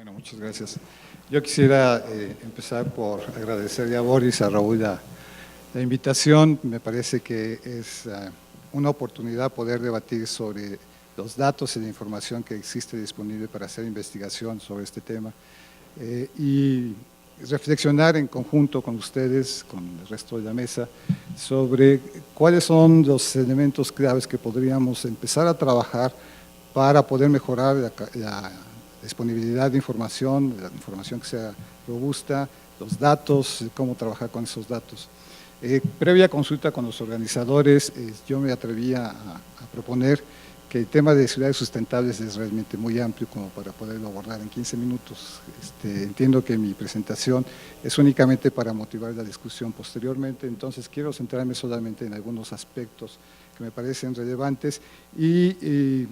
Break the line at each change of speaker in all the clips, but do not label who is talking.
Bueno, muchas gracias. Yo quisiera empezar por agradecerle a Boris, a Raúl, la invitación. Me parece que es una oportunidad poder debatir sobre los datos y la información que existe disponible para hacer investigación sobre este tema y reflexionar en conjunto con ustedes, con el resto de la mesa, sobre cuáles son los elementos claves que podríamos empezar a trabajar para poder mejorar la disponibilidad de información, la información que sea robusta, los datos, cómo trabajar con esos datos. Previa consulta con los organizadores, yo me atrevía a proponer que el tema de ciudades sustentables es realmente muy amplio como para poderlo abordar en 15 minutos. Entiendo que mi presentación es únicamente para motivar la discusión posteriormente, entonces quiero centrarme solamente en algunos aspectos que me parecen relevantes y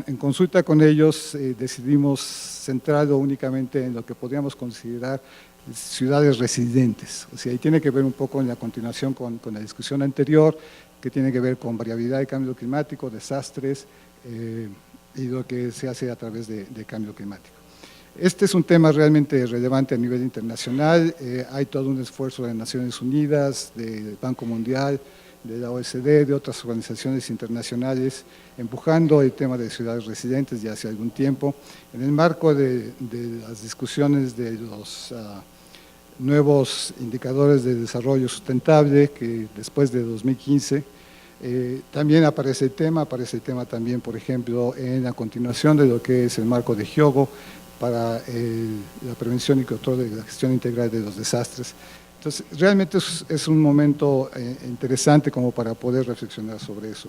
en consulta con ellos decidimos centrarlo únicamente en lo que podríamos considerar ciudades residentes. O sea, ahí tiene que ver un poco en la continuación con la discusión anterior, que tiene que ver con variabilidad de cambio climático, desastres y lo que se hace a través de cambio climático. Este es un tema realmente relevante a nivel internacional. Hay todo un esfuerzo de Naciones Unidas, del Banco Mundial, de la OECD, de otras organizaciones internacionales, empujando el tema de ciudades residentes ya hace algún tiempo. En el marco de las discusiones de los nuevos indicadores de desarrollo sustentable, que después de 2015, también aparece el tema también, por ejemplo, en la continuación de lo que es el marco de Hyogo para la prevención y control de la gestión integral de los desastres. Entonces, realmente es un momento interesante como para poder reflexionar sobre eso.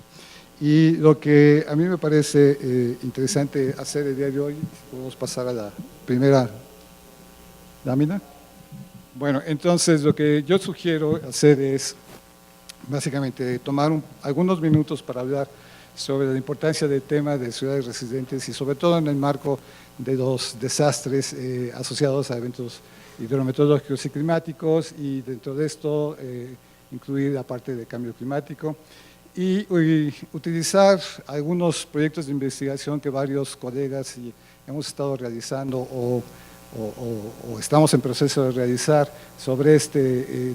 Y lo que a mí me parece interesante hacer el día de hoy, podemos pasar a la primera lámina. Bueno, entonces lo que yo sugiero hacer es básicamente tomar algunos minutos para hablar sobre la importancia del tema de ciudades residentes y sobre todo en el marco de los desastres asociados a eventos hidrometeorológicos y climáticos, y dentro de esto incluir la parte de cambio climático y utilizar algunos proyectos de investigación que varios colegas hemos estado realizando o estamos en proceso de realizar sobre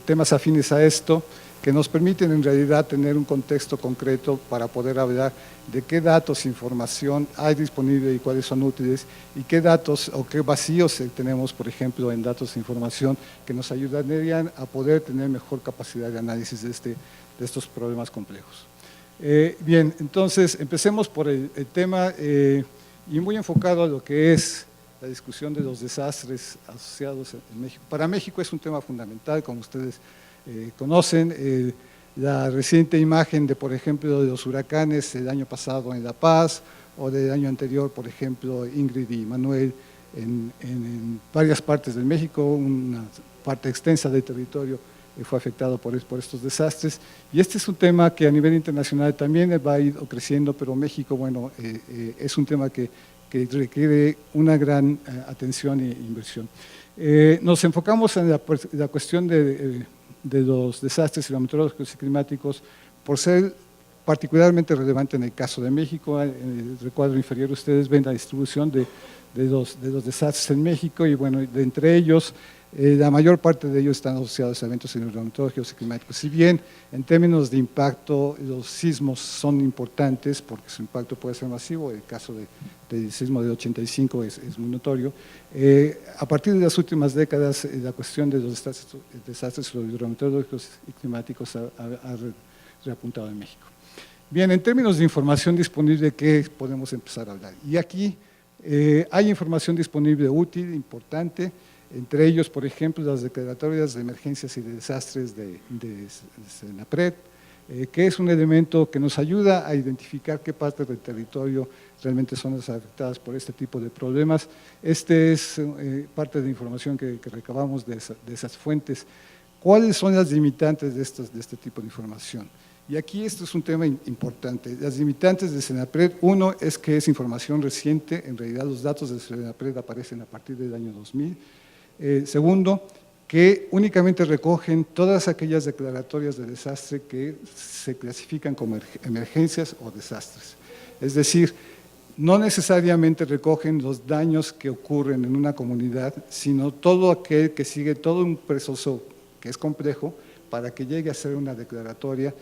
temas afines a esto, que nos permiten en realidad tener un contexto concreto para poder hablar de qué datos e información hay disponible y cuáles son útiles, y qué datos o qué vacíos tenemos, por ejemplo, en datos e información que nos ayudarían a poder tener mejor capacidad de análisis de estos problemas complejos. Bien, entonces empecemos por el tema y muy enfocado a lo que es la discusión de los desastres asociados en México. Para México es un tema fundamental, como ustedes conocen, la reciente imagen de, por ejemplo, de los huracanes el año pasado en La Paz, o del año anterior, por ejemplo, Ingrid y Manuel en varias partes de México, una parte extensa del territorio fue afectado por estos desastres, y este es un tema que a nivel internacional también va a ir creciendo, pero México, bueno, es un tema que requiere una gran atención e inversión. Nos enfocamos en la cuestión de los desastres hidrometeorológicos y climáticos por ser particularmente relevante en el caso de México. En el recuadro inferior ustedes ven la distribución de los desastres en México, y bueno, de entre ellos, la mayor parte de ellos están asociados a eventos hidrometeorológicos y climáticos. Si bien en términos de impacto los sismos son importantes porque su impacto puede ser masivo, el caso del sismo del 85 es muy notorio, a partir de las últimas décadas la cuestión de los desastres hidrometeorológicos y climáticos ha reapuntado en México. Bien, en términos de información disponible, ¿qué podemos empezar a hablar? Y aquí hay información disponible útil, importante, entre ellos, por ejemplo, las declaratorias de emergencias y de desastres de Senapred, que es un elemento que nos ayuda a identificar qué partes del territorio realmente son las afectadas por este tipo de problemas. Este es parte de la información que recabamos de esas fuentes. ¿Cuáles son las limitantes de este tipo de información? Y aquí esto es un tema importante. Las limitantes de Senapred, uno es que es información reciente, en realidad los datos de Senapred aparecen a partir del año 2000. Segundo, que únicamente recogen todas aquellas declaratorias de desastre que se clasifican como emergencias o desastres. Es decir, no necesariamente recogen los daños que ocurren en una comunidad, sino todo aquel que sigue todo un proceso que es complejo para que llegue a ser una declaratoria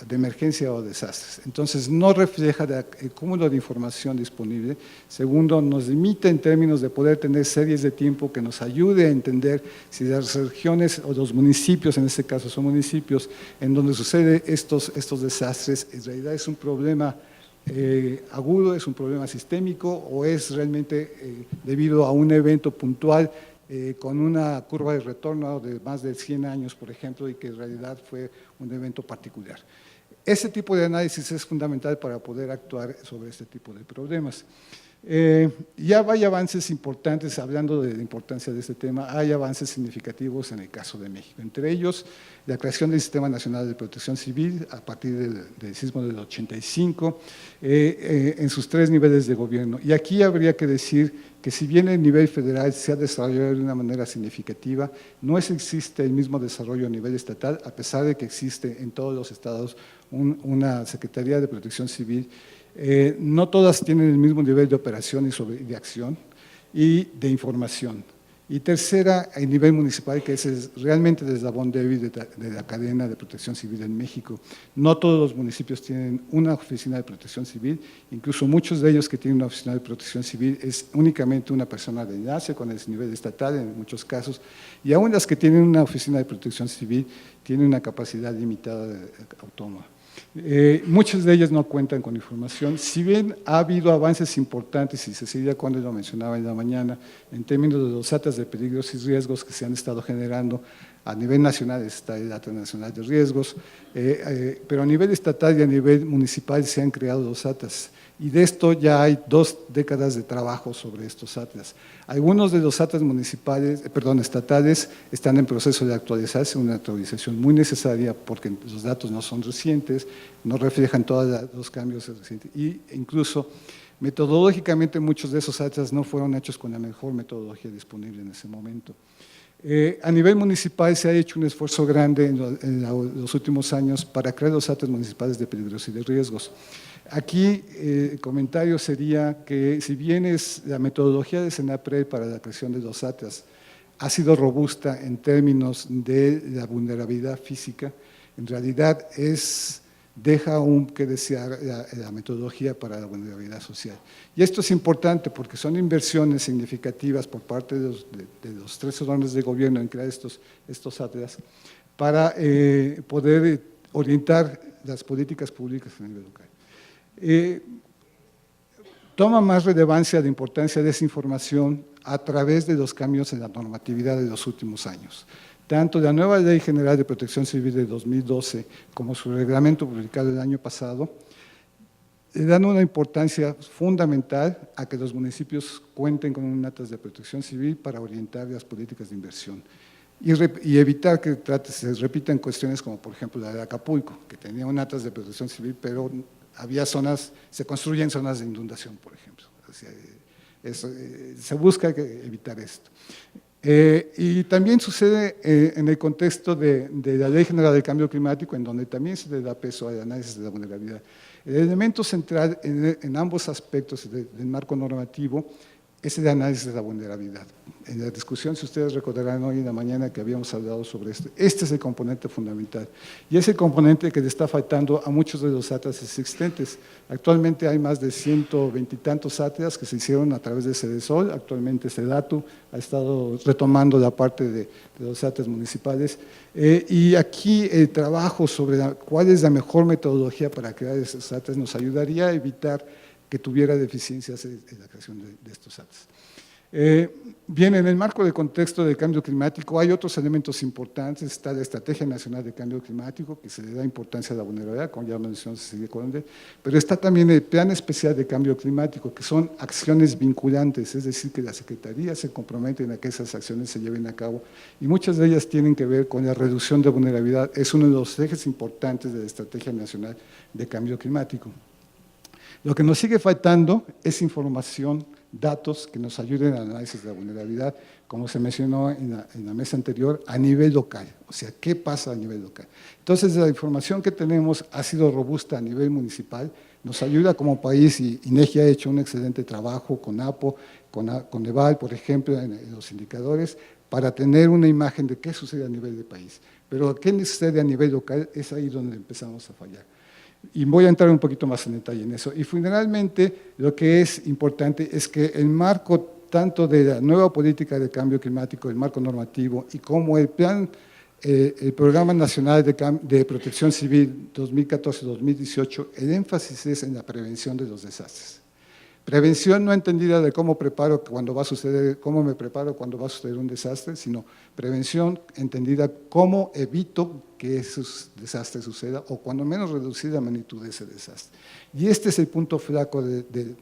de emergencia o desastres. Entonces, no refleja el cúmulo de información disponible. Segundo, nos limita en términos de poder tener series de tiempo que nos ayude a entender si las regiones o los municipios, en este caso son municipios, en donde suceden estos desastres, en realidad es un problema agudo, es un problema sistémico o es realmente debido a un evento puntual con una curva de retorno de más de 100 años, por ejemplo, y que en realidad fue un evento particular. Ese tipo de análisis es fundamental para poder actuar sobre este tipo de problemas. Ya hay avances importantes, hablando de la importancia de este tema, hay avances significativos en el caso de México. Entre ellos, la creación del Sistema Nacional de Protección Civil a partir del sismo del 85, en sus 3 niveles de gobierno. Y aquí habría que decir que si bien el nivel federal se ha desarrollado de una manera significativa, no existe el mismo desarrollo a nivel estatal, a pesar de que existe en todos los estados una Secretaría de Protección Civil. No todas tienen el mismo nivel de operación y de acción y de información. Y tercera, el nivel municipal, que es realmente el eslabón débil de la cadena de protección civil en México. No todos los municipios tienen una oficina de protección civil, incluso muchos de ellos que tienen una oficina de protección civil es únicamente una persona de enlace con el nivel estatal en muchos casos, y aún las que tienen una oficina de protección civil tienen una capacidad limitada autónoma. Muchas de ellas no cuentan con información, si bien ha habido avances importantes, y Cecilia Conde lo mencionaba en la mañana, en términos de los actas de peligros y riesgos que se han estado generando. A nivel nacional está el Acta Nacional de Riesgos, pero a nivel estatal y a nivel municipal se han creado los actas, y de esto ya hay 2 décadas de trabajo sobre estos atlas. Algunos de los atlas estatales están en proceso de actualizarse, una actualización muy necesaria porque los datos no son recientes, no reflejan todos los cambios recientes, e incluso metodológicamente muchos de esos atlas no fueron hechos con la mejor metodología disponible en ese momento. A nivel municipal se ha hecho un esfuerzo grande en los últimos años para crear los atlas municipales de peligros y de riesgos. Aquí el comentario sería que si bien la metodología de Senapred para la creación de los atlas ha sido robusta en términos de la vulnerabilidad física, en realidad deja aún que desear la metodología para la vulnerabilidad social. Y esto es importante porque son inversiones significativas por parte de los 3 órdenes de gobierno en crear estos atlas para poder orientar las políticas públicas a nivel local. Toma más relevancia la importancia de esa información a través de los cambios en la normatividad de los últimos años. Tanto la nueva Ley General de Protección Civil de 2012 como su reglamento publicado el año pasado le dan una importancia fundamental a que los municipios cuenten con un atlas de protección civil para orientar las políticas de inversión y evitar que se repitan cuestiones como por ejemplo la de Acapulco, que tenía un atlas de protección civil, pero había se construyen zonas de inundación, por ejemplo. O sea, se busca evitar esto. Y también sucede en el contexto de la Ley General del Cambio Climático, en donde también se le da peso al análisis de la vulnerabilidad. El elemento central en ambos aspectos del marco normativo es el análisis de la vulnerabilidad. En la discusión, si ustedes recordarán hoy en la mañana que habíamos hablado sobre esto, este es el componente fundamental y es el componente que le está faltando a muchos de los atlas existentes. Actualmente hay más de 120 y tantos atlas que se hicieron a través de CEDESOL, actualmente SEDATU ha estado retomando la parte de los atlas municipales y aquí el trabajo sobre cuál es la mejor metodología para crear esos atlas nos ayudaría a evitar que tuviera deficiencias en la creación de estos atlas. Bien, en el marco del contexto del cambio climático hay otros elementos importantes, está la Estrategia Nacional de Cambio Climático, que se le da importancia a la vulnerabilidad, como ya mencionó Cecilia Conde, pero está también el Plan Especial de Cambio Climático, que son acciones vinculantes, es decir, que las secretarías se comprometen a que esas acciones se lleven a cabo, y muchas de ellas tienen que ver con la reducción de vulnerabilidad, es uno de los ejes importantes de la Estrategia Nacional de Cambio Climático. Lo que nos sigue faltando es información, datos que nos ayuden al análisis de la vulnerabilidad, como se mencionó en la mesa anterior, a nivel local. O sea, ¿qué pasa a nivel local? Entonces, la información que tenemos ha sido robusta a nivel municipal, nos ayuda como país, y INEGI ha hecho un excelente trabajo con APO, con EVAL, por ejemplo, en los indicadores, para tener una imagen de qué sucede a nivel de país. Pero qué sucede a nivel local es ahí donde empezamos a fallar. Y voy a entrar un poquito más en detalle en eso. Y finalmente, lo que es importante es que el marco tanto de la nueva política de cambio climático, el marco normativo, y como el Programa Nacional de Protección Civil 2014-2018, el énfasis es en la prevención de los desastres. Prevención no entendida de cómo me preparo cuando va a suceder un desastre, sino prevención entendida cómo evito que esos desastres sucedan, o cuando menos reducir la magnitud de ese desastre. Y este es el punto flaco del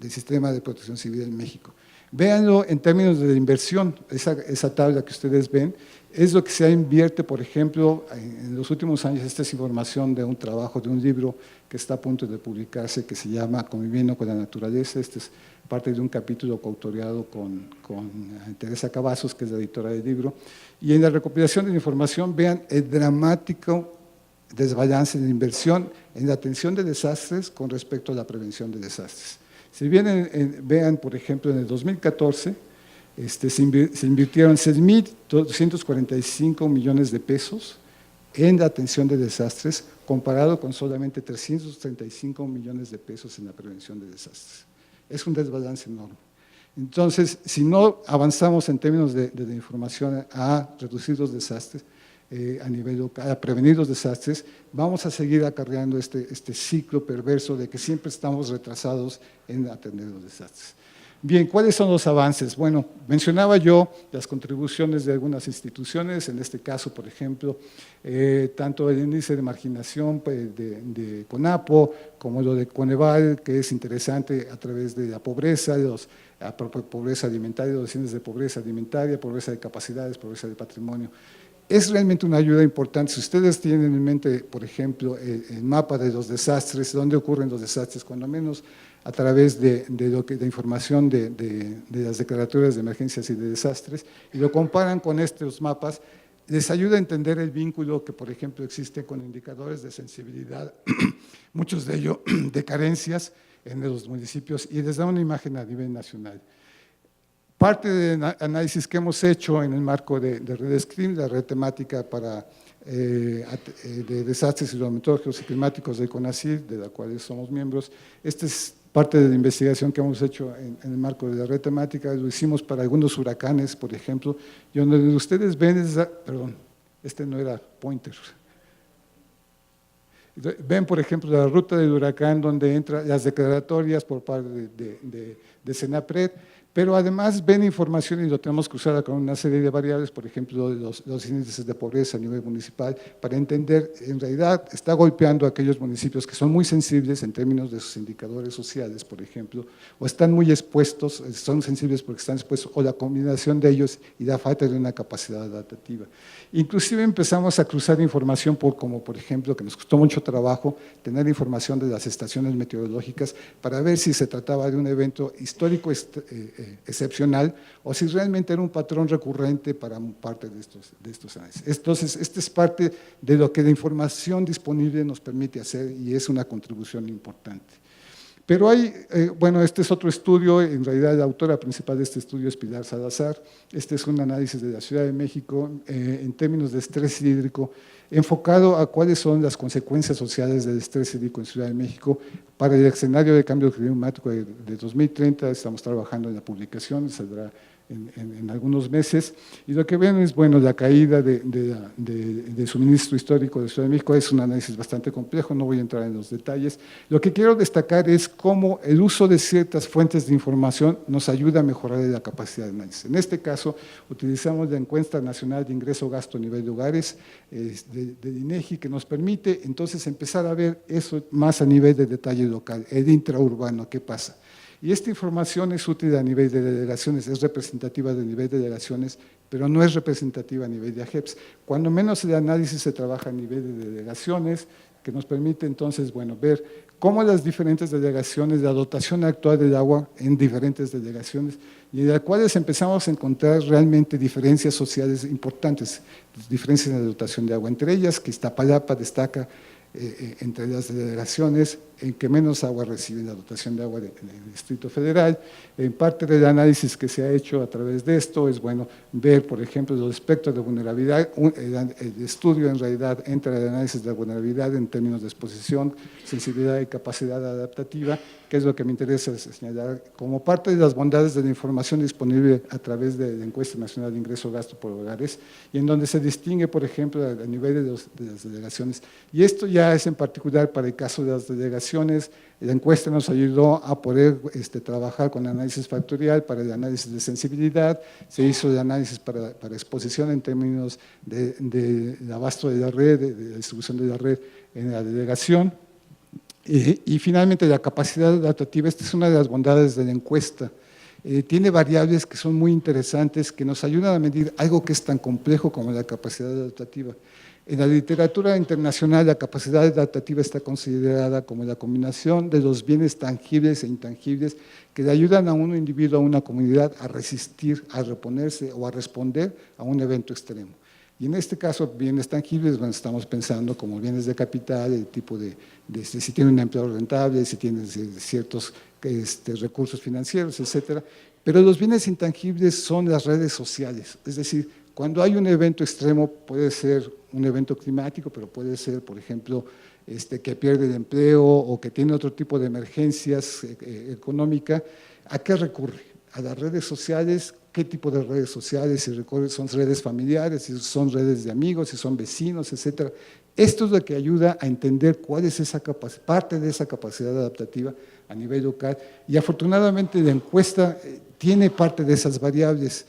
sistema de protección civil en México. Véanlo en términos de inversión, esa tabla que ustedes ven, es lo que se invierte, por ejemplo, en los últimos años. Esta es información de un trabajo, de un libro que está a punto de publicarse, que se llama Conviviendo con la Naturaleza. Este es parte de un capítulo coautoreado con Teresa Cavazos, que es la editora del libro. Y en la recopilación de la información, vean el dramático desbalance de inversión en la atención de desastres con respecto a la prevención de desastres. Si bien vean, por ejemplo, en el 2014, se invirtieron 6.245 millones de pesos en la atención de desastres, comparado con solamente 335 millones de pesos en la prevención de desastres. Es un desbalance enorme. Entonces, si no avanzamos en términos de la información a reducir los desastres, a nivel local, a prevenir los desastres, vamos a seguir acarreando este ciclo perverso de que siempre estamos retrasados en atender los desastres. Bien, ¿cuáles son los avances? Bueno, mencionaba yo las contribuciones de algunas instituciones, en este caso, por ejemplo, tanto el índice de marginación de CONAPO, como lo de Coneval, que es interesante a través de la pobreza, la pobreza alimentaria, los índices de pobreza alimentaria, pobreza de capacidades, pobreza de patrimonio. Es realmente una ayuda importante. Si ustedes tienen en mente, por ejemplo, el mapa de los desastres, dónde ocurren los desastres, cuando menos a través de información de las declaratorias de emergencias y de desastres, y lo comparan con estos mapas, les ayuda a entender el vínculo que, por ejemplo, existe con indicadores de sensibilidad, muchos de ellos de carencias en los municipios, y les da una imagen a nivel nacional. Parte del análisis que hemos hecho en el marco de Red SCRIM, la red temática de desastres hidrometeorológicos y climáticos de CONACYT, de la cual somos miembros, esta es parte de la investigación que hemos hecho en el marco de la red temática. Lo hicimos para algunos huracanes, por ejemplo, y donde ustedes ven, perdón, este no era pointer. Ven, por ejemplo, la ruta del huracán, donde entran las declaratorias por parte de CENAPRED, pero además ven información y lo tenemos cruzada con una serie de variables, por ejemplo, los índices de pobreza a nivel municipal, para entender, en realidad, está golpeando a aquellos municipios que son muy sensibles en términos de sus indicadores sociales, por ejemplo, o están muy expuestos, son sensibles porque están expuestos, o la combinación de ellos y la falta de una capacidad adaptativa. Inclusive empezamos a cruzar información como por ejemplo, que nos costó mucho trabajo tener información de las estaciones meteorológicas para ver si se trataba de un evento histórico excepcional o si realmente era un patrón recurrente para parte de estos análisis. Entonces, esta es parte de lo que la información disponible nos permite hacer y es una contribución importante. Pero hay, bueno, este es otro estudio, en realidad la autora principal de este estudio es Pilar Salazar. Este es un análisis de la Ciudad de México en términos de estrés hídrico, enfocado a cuáles son las consecuencias sociales del estrés hídrico en Ciudad de México para el escenario de cambio climático de 2030. Estamos trabajando en la publicación, saldrá en algunos meses, y lo que ven es, bueno, la caída de suministro histórico de Ciudad de México. Es un análisis bastante complejo, no voy a entrar en los detalles. Lo que quiero destacar es cómo el uso de ciertas fuentes de información nos ayuda a mejorar la capacidad de análisis. En este caso, utilizamos la encuesta nacional de ingreso-gasto a nivel de hogares de INEGI, que nos permite entonces empezar a ver eso más a nivel de detalle local, el intraurbano, qué pasa. Y esta información es útil a nivel de delegaciones, es representativa de nivel de delegaciones, pero no es representativa a nivel de AGEPS. Cuando menos el análisis se trabaja a nivel de delegaciones, que nos permite entonces, bueno, ver cómo las diferentes delegaciones, la dotación actual del agua en diferentes delegaciones, y en las cuales empezamos a encontrar realmente diferencias sociales importantes, diferencias en la dotación de agua, entre ellas que Iztapalapa destaca entre las delegaciones, en que menos agua recibe la dotación de agua en el Distrito Federal. En parte del análisis que se ha hecho a través de esto es bueno ver, por ejemplo, los espectros de vulnerabilidad. El estudio en realidad entra el análisis de la vulnerabilidad en términos de exposición, sensibilidad y capacidad adaptativa, que es lo que me interesa señalar como parte de las bondades de la información disponible a través de la Encuesta Nacional de Ingreso-Gasto por Hogares, y en donde se distingue, por ejemplo, a nivel de las delegaciones. Y esto ya es en particular para el caso de las delegaciones. La encuesta nos ayudó a poder trabajar con análisis factorial para el análisis de sensibilidad, se hizo el análisis para exposición en términos del abasto de la red, de la distribución de la red en la delegación, y finalmente la capacidad adaptativa. Esta es una de las bondades de la encuesta. Tiene variables que son muy interesantes, que nos ayudan a medir algo que es tan complejo como la capacidad adaptativa. En la literatura internacional, la capacidad adaptativa está considerada como la combinación de los bienes tangibles e intangibles que le ayudan a un individuo, a una comunidad, a resistir, a reponerse o a responder a un evento extremo. Y en este caso, bienes tangibles, bueno, estamos pensando como bienes de capital, el tipo de si tiene un empleo rentable, si tiene ciertos recursos financieros, etcétera. Pero los bienes intangibles son las redes sociales, es decir, cuando hay un evento extremo, puede ser un evento climático, pero puede ser, por ejemplo, que pierde el empleo o que tiene otro tipo de emergencias económicas, ¿a qué recurre? A las redes sociales. ¿Qué tipo de redes sociales? Si recurre, son redes familiares, si son redes de amigos, si son vecinos, etcétera. Esto es lo que ayuda a entender cuál es esa parte de esa capacidad adaptativa a nivel local, y afortunadamente la encuesta tiene parte de esas variables.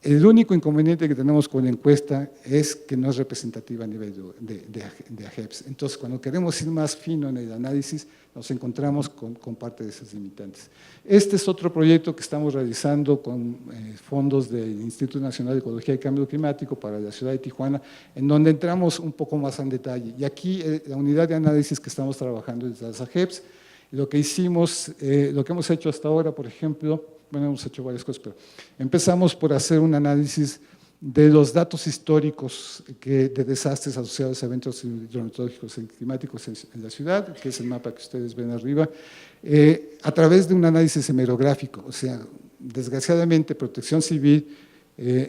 El único inconveniente que tenemos con la encuesta es que no es representativa a nivel de AGEPS. Entonces, cuando queremos ir más fino en el análisis, nos encontramos con parte de esas limitantes. Este es otro proyecto que estamos realizando con fondos del Instituto Nacional de Ecología y Cambio Climático para la ciudad de Tijuana, en donde entramos un poco más en detalle. Y aquí la unidad de análisis que estamos trabajando es las AGEPS. Lo que hicimos, lo que hemos hecho hasta ahora, por ejemplo, bueno, hemos hecho varias cosas, pero empezamos por hacer un análisis de los datos históricos de desastres asociados a eventos hidrometeorológicos y climáticos en la ciudad, que es el mapa que ustedes ven arriba, a través de un análisis hemerográfico. O sea, desgraciadamente Protección Civil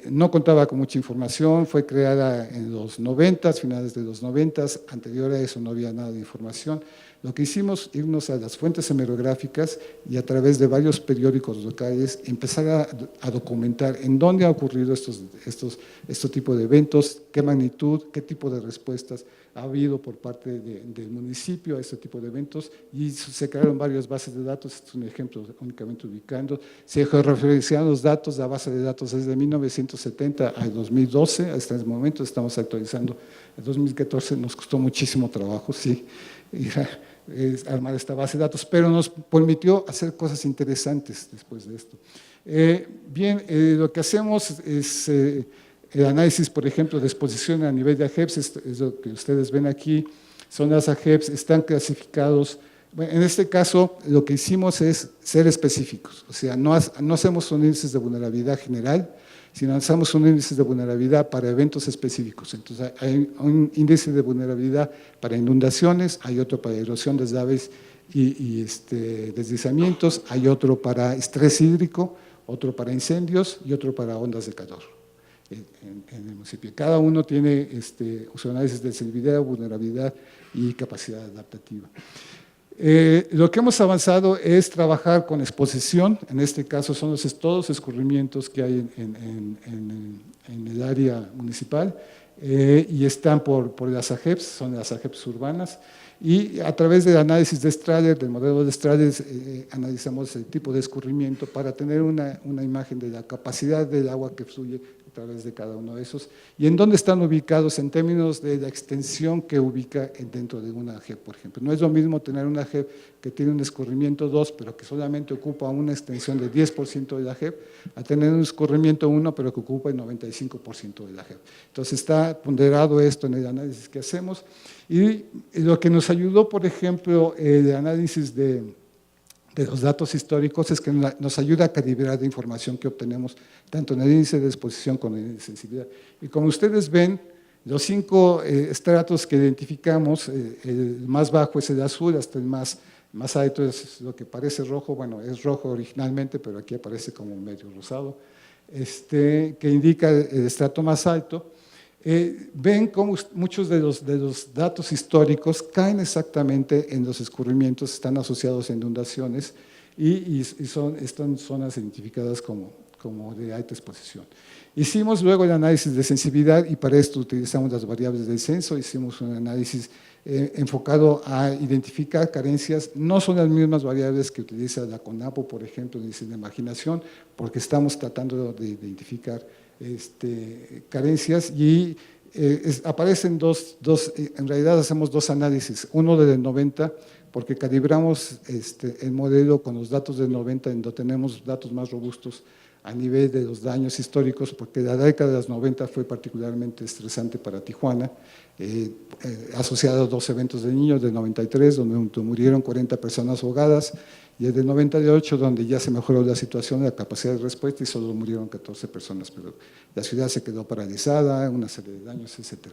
no contaba con mucha información, fue creada en los 90, finales de los 90, anterior a eso no había nada de información. Lo que hicimos, irnos a las fuentes hemerográficas y a través de varios periódicos locales, empezar a documentar en dónde ha ocurrido este tipo de eventos, qué magnitud, qué tipo de respuestas ha habido por parte del municipio a este tipo de eventos, y se crearon varias bases de datos. Este es un ejemplo únicamente ubicando. Se georreferenciaron los datos, la base de datos desde 1970 al 2012, hasta el momento estamos actualizando. En 2014 nos costó muchísimo trabajo, sí, armar esta base de datos, pero nos permitió hacer cosas interesantes después de esto. Lo que hacemos es el análisis, por ejemplo, de exposición a nivel de AGEPS, es lo que ustedes ven aquí, son las AGEPS, están clasificados. Bueno, en este caso, lo que hicimos es ser específicos, o sea, no hacemos un índice de vulnerabilidad general, sino hacemos un índice de vulnerabilidad para eventos específicos. Entonces, hay un índice de vulnerabilidad para inundaciones, hay otro para erosión, deslaves y deslizamientos, hay otro para estrés hídrico, otro para incendios y otro para ondas de calor en el municipio. Cada uno tiene su análisis de sensibilidad, vulnerabilidad y capacidad adaptativa. Lo que hemos avanzado es trabajar con exposición, en este caso son todos los escurrimientos que hay en el área municipal, y están por las AGEPS, son las AGEPS urbanas, y a través del análisis de Strahler, del modelo de Strahler, analizamos el tipo de escurrimiento para tener una imagen de la capacidad del agua que fluye a través de cada uno de esos, y en dónde están ubicados en términos de la extensión que ubica dentro de una AGEP, por ejemplo. No es lo mismo tener una AGEP que tiene un escurrimiento 2, pero que solamente ocupa una extensión de 10% de la AGEP, a tener un escurrimiento 1, pero que ocupa el 95% de la AGEP. Entonces está ponderado esto en el análisis que hacemos, y lo que nos ayudó, por ejemplo, el análisis de los datos históricos es que nos ayuda a calibrar la información que obtenemos tanto en el índice de exposición como en el índice de sensibilidad. Y como ustedes ven, Los 5 estratos que identificamos, el más bajo es el azul, hasta el más alto es lo que parece rojo, bueno, es rojo originalmente, pero aquí aparece como medio rosado, que indica el estrato más alto. Ven cómo muchos de los datos históricos caen exactamente en los escurrimientos, están asociados a inundaciones y están zonas identificadas como de alta exposición. Hicimos luego el análisis de sensibilidad y para esto utilizamos las variables del censo, hicimos un análisis enfocado a identificar carencias, no son las mismas variables que utiliza la CONAPO, por ejemplo, dice de marginación, porque estamos tratando de identificar carencias y aparecen en realidad hacemos 2 análisis, uno del 90, porque calibramos el modelo con los datos del 90, en donde tenemos datos más robustos a nivel de los daños históricos, porque la década de los 90 fue particularmente estresante para Tijuana, asociado a 2 eventos de niños del 93, donde murieron 40 personas ahogadas, y el del 98, donde ya se mejoró la situación, la capacidad de respuesta, y solo murieron 14 personas, pero la ciudad se quedó paralizada, una serie de daños, etc.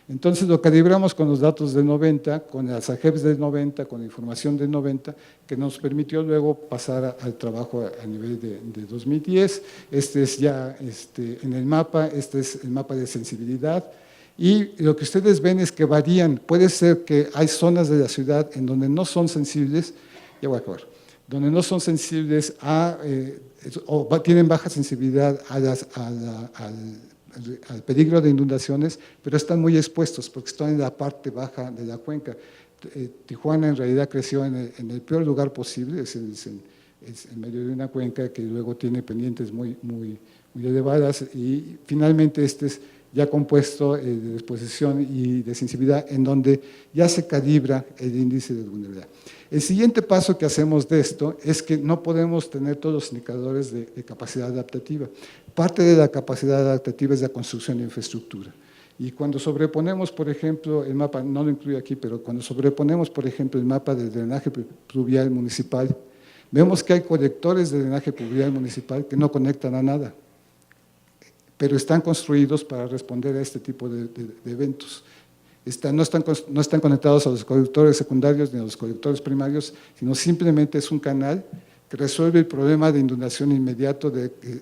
Entonces lo calibramos con los datos del 90, con las AGEPs del 90, con la información del 90, que nos permitió luego pasar al trabajo a nivel de 2010. Este es ya en el mapa, este es el mapa de sensibilidad, y lo que ustedes ven es que varían. Puede ser que hay zonas de la ciudad en donde no son sensibles, ya voy a acabar, donde no son sensibles o tienen baja sensibilidad al peligro de inundaciones, pero están muy expuestos porque están en la parte baja de la cuenca. Tijuana en realidad creció en el peor lugar posible, es en medio de una cuenca que luego tiene pendientes muy elevadas, y finalmente este es ya compuesto de exposición y de sensibilidad, en donde ya se calibra el índice de vulnerabilidad. El siguiente paso que hacemos de esto es que no podemos tener todos los indicadores de capacidad adaptativa. Parte de la capacidad adaptativa es la construcción de infraestructura. Y cuando sobreponemos, por ejemplo, el mapa, no lo incluyo aquí, pero cuando sobreponemos, por ejemplo, el mapa de drenaje pluvial municipal, vemos que hay colectores de drenaje pluvial municipal que no conectan a nada, pero están construidos para responder a este tipo de eventos. No están conectados a los colectores secundarios ni a los colectores primarios, sino simplemente es un canal que resuelve el problema de inundación inmediato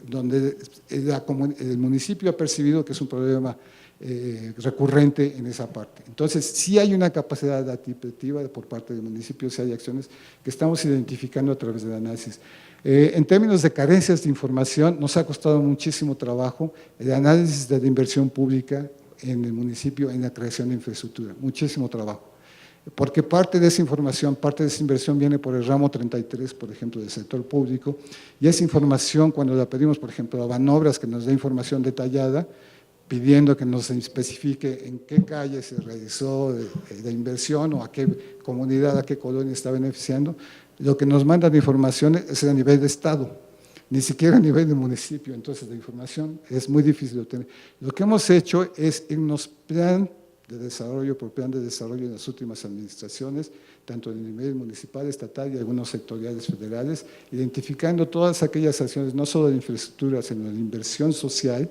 donde el municipio ha percibido que es un problema recurrente en esa parte. Entonces, sí hay una capacidad adaptativa por parte del municipio, sí hay acciones que estamos identificando a través del análisis. En términos de carencias de información, nos ha costado muchísimo trabajo el análisis de la inversión pública en el municipio en la creación de infraestructura, muchísimo trabajo, porque parte de esa información, parte de esa inversión viene por el ramo 33, por ejemplo, del sector público, y esa información, cuando la pedimos, por ejemplo, a Banobras, que nos dé información detallada, pidiendo que nos especifique en qué calle se realizó la inversión o a qué comunidad, a qué colonia está beneficiando, lo que nos mandan de información es a nivel de Estado, ni siquiera a nivel de municipio, entonces la información es muy difícil de obtener. Lo que hemos hecho es irnos plan de desarrollo por plan de desarrollo en las últimas administraciones, tanto a nivel municipal, estatal y algunos sectoriales federales, identificando todas aquellas acciones, no solo de infraestructura, sino de inversión social,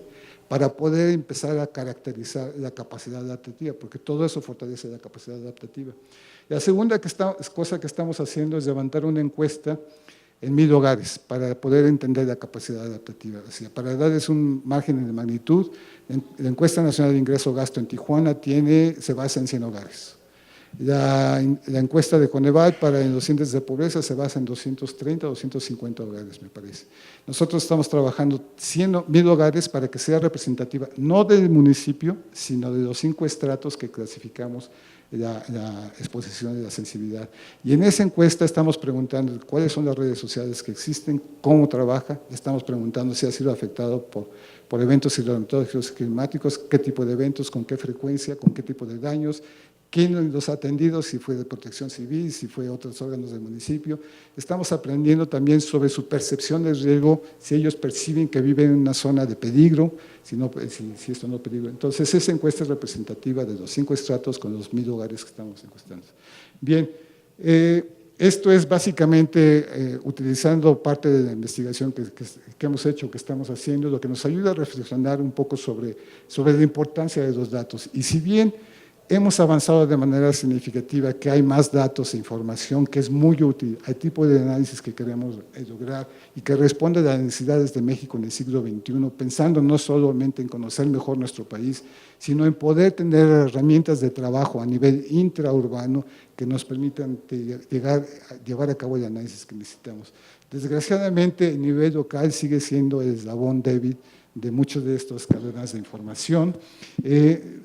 para poder empezar a caracterizar la capacidad adaptativa, porque todo eso fortalece la capacidad adaptativa. La segunda cosa que estamos haciendo es levantar una encuesta en 1000 hogares para poder entender la capacidad adaptativa. O sea, para darles un margen de magnitud, la encuesta nacional de ingreso-gasto en Tijuana se basa en 100 hogares. La encuesta de Coneval para los índices de pobreza se basa en 230, 250 hogares, me parece. Nosotros estamos trabajando 1000 hogares para que sea representativa, no del municipio, sino de los 5 estratos que clasificamos la exposición y la sensibilidad. Y en esa encuesta estamos preguntando cuáles son las redes sociales que existen, cómo trabaja, estamos preguntando si ha sido afectado por eventos hidrometeorológicos climáticos, qué tipo de eventos, con qué frecuencia, con qué tipo de daños, quién los ha atendido, si fue de Protección Civil, si fue otros órganos del municipio. Estamos aprendiendo también sobre su percepción de riesgo, si ellos perciben que viven en una zona de peligro, si esto no es peligro. Entonces, esa encuesta es representativa de los 5 estratos con los 1000 hogares que estamos encuestando. Bien, Esto es básicamente utilizando parte de la investigación que hemos hecho, que estamos haciendo, lo que nos ayuda a reflexionar un poco sobre la importancia de los datos. Y si bien hemos avanzado de manera significativa, que hay más datos e información que es muy útil al tipo de análisis que queremos lograr y que responde a las necesidades de México en el siglo XXI, pensando no solamente en conocer mejor nuestro país, sino en poder tener herramientas de trabajo a nivel intraurbano que nos permitan llevar a cabo el análisis que necesitamos. Desgraciadamente, el nivel local sigue siendo el eslabón débil de muchas de estas cadenas de información.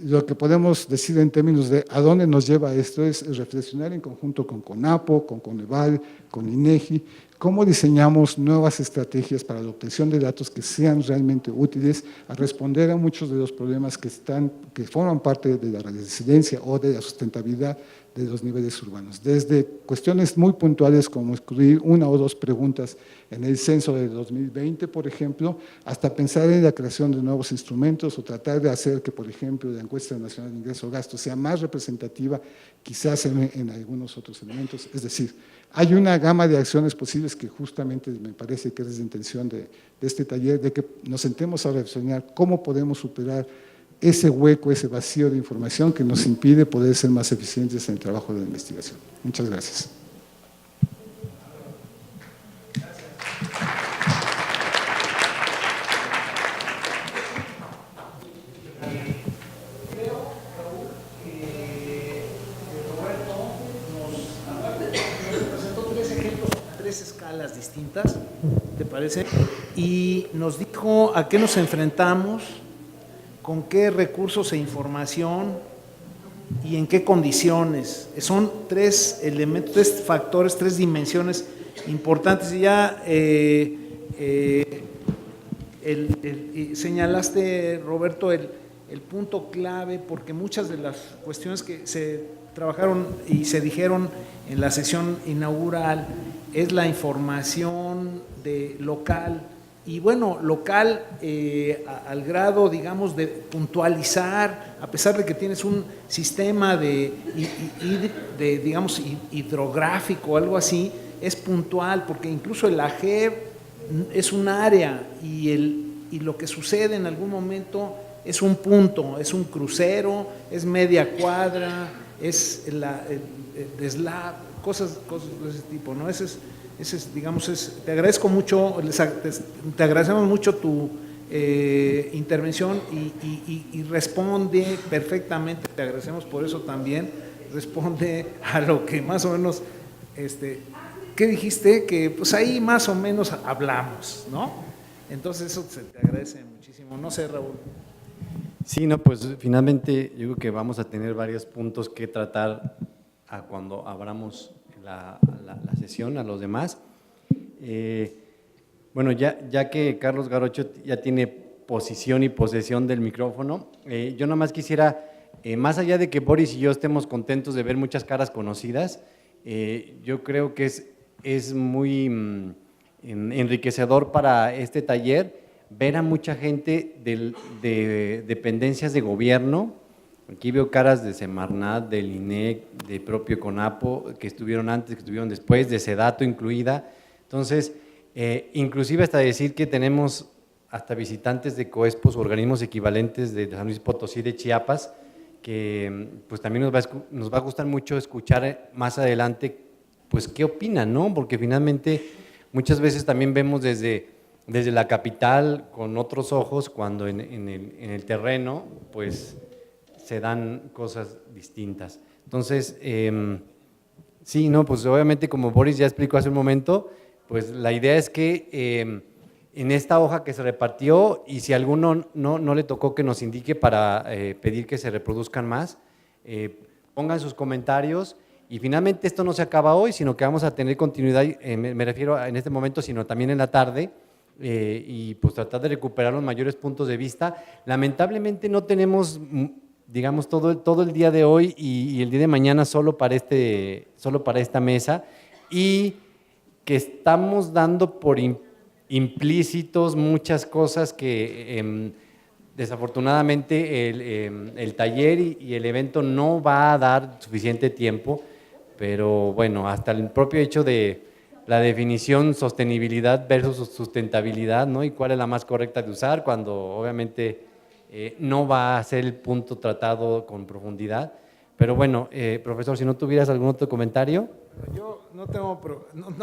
Lo que podemos decir en términos de a dónde nos lleva esto es reflexionar en conjunto con CONAPO, con Coneval, con INEGI, cómo diseñamos nuevas estrategias para la obtención de datos que sean realmente útiles a responder a muchos de los problemas que forman parte de la resiliencia o de la sustentabilidad de los niveles urbanos, desde cuestiones muy puntuales como excluir una o dos preguntas en el censo de 2020, por ejemplo, hasta pensar en la creación de nuevos instrumentos o tratar de hacer que, por ejemplo, la encuesta nacional de ingreso-gasto sea más representativa, quizás en algunos otros elementos. Es decir, hay una gama de acciones posibles que justamente me parece que es la intención de este taller, de que nos sentemos a reflexionar cómo podemos superar ese hueco, ese vacío de información que nos impide poder ser más eficientes en el trabajo de la investigación. Muchas gracias.
Creo, Raúl, que Roberto nos presentó tres ejemplos, tres escalas distintas, ¿te parece? Y nos dijo a qué nos enfrentamos, con qué recursos e información y en qué condiciones. Son tres elementos, tres factores, tres dimensiones importantes. Y ya señalaste, Roberto, el punto clave, porque muchas de las cuestiones que se trabajaron y se dijeron en la sesión inaugural es la información local. Y bueno, local al grado, digamos, de puntualizar, a pesar de que tienes un sistema digamos, hidrográfico o algo así, es puntual, porque incluso el AGEB es un área y lo que sucede en algún momento es un punto, es un crucero, es media cuadra, es deslave, cosas de ese tipo, ¿no? Te agradezco mucho, te agradecemos mucho tu intervención y responde perfectamente, te agradecemos por eso también, responde a lo que más o menos, ¿qué dijiste? Que pues ahí más o menos hablamos, ¿no? Entonces eso te agradece muchísimo. No sé, Raúl.
Sí, no, pues finalmente yo creo que vamos a tener varios puntos que tratar cuando abramos la sesión a los demás. Bueno, ya que Carlos Garocho ya tiene posición y posesión del micrófono, yo nada más quisiera, más allá de que Boris y yo estemos contentos de ver muchas caras conocidas, yo creo que es muy enriquecedor para este taller ver a mucha gente de dependencias de gobierno. Aquí veo caras de Semarnat, del INEC, de propio CONAPO, que estuvieron antes, que estuvieron después, de SEDATO incluida. Entonces, inclusive hasta decir que tenemos hasta visitantes de COESPOS, organismos equivalentes de San Luis Potosí, de Chiapas, que pues también nos va a gustar mucho escuchar más adelante, pues qué opinan, ¿no? Porque finalmente muchas veces también vemos desde la capital con otros ojos, cuando en el terreno, pues se dan cosas distintas. Entonces, sí, no, pues obviamente como Boris ya explicó hace un momento, pues la idea es que en esta hoja que se repartió, y si a alguno no le tocó, que nos indique para pedir que se reproduzcan más, pongan sus comentarios, y finalmente esto no se acaba hoy, sino que vamos a tener continuidad, me refiero en este momento, sino también en la tarde, y pues tratar de recuperar los mayores puntos de vista. Lamentablemente no tenemos, digamos, todo el día de hoy y el día de mañana solo para esta mesa, y que estamos dando por implícitos muchas cosas que desafortunadamente el taller y el evento no va a dar suficiente tiempo, pero bueno, hasta el propio hecho de la definición sostenibilidad versus sustentabilidad, ¿no? Y cuál es la más correcta de usar cuando obviamente no va a ser el punto tratado con profundidad. Pero bueno, profesor, si no tuvieras algún otro comentario.
Yo no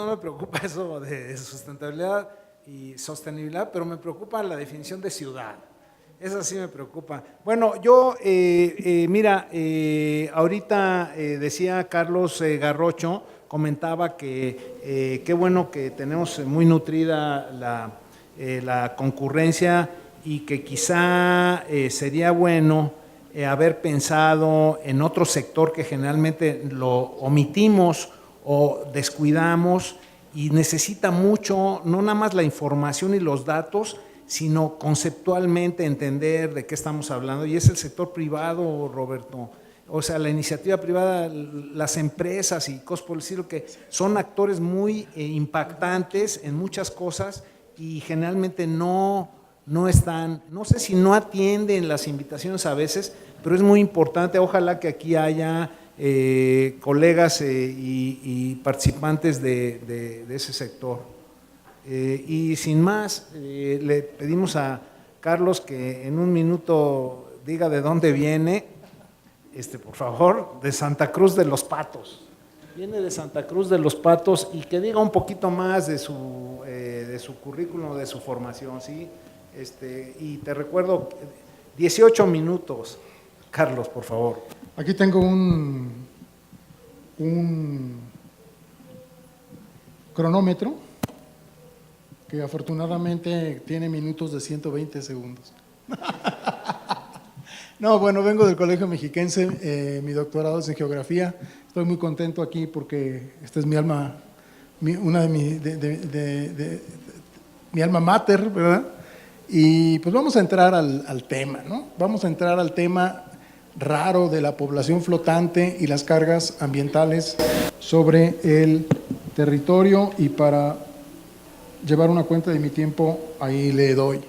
me preocupa eso de sustentabilidad y sostenibilidad, pero me preocupa la definición de ciudad. Esa sí me preocupa. Bueno, yo, mira, ahorita decía Carlos Garrocho, comentaba que qué bueno que tenemos muy nutrida la concurrencia y que quizá sería bueno haber pensado en otro sector que generalmente lo omitimos o descuidamos y necesita mucho, no nada más la información y los datos, sino conceptualmente entender de qué estamos hablando, y es el sector privado, Roberto. O sea, la iniciativa privada, las empresas y cosas por el estilo, que son actores muy impactantes en muchas cosas y generalmente no están, no sé si no atienden las invitaciones a veces, pero es muy importante. Ojalá que aquí haya colegas y participantes de ese sector. Y sin más, le pedimos a Carlos que en un minuto diga de dónde viene, por favor, de Santa Cruz de los Patos. Viene de Santa Cruz de los Patos y que diga un poquito más de su currículum, de su formación, ¿sí? Y te recuerdo, 18 minutos, Carlos, por favor.
Aquí tengo un cronómetro que afortunadamente tiene minutos de 120 segundos. No, bueno, vengo del Colegio Mexiquense, mi doctorado es en Geografía. Estoy muy contento aquí porque esta es mi alma, una de mi alma mater, ¿verdad? Y pues vamos a entrar al tema, ¿no? Vamos a entrar al tema raro de la población flotante y las cargas ambientales sobre el territorio, y para llevar una cuenta de mi tiempo, ahí le doy.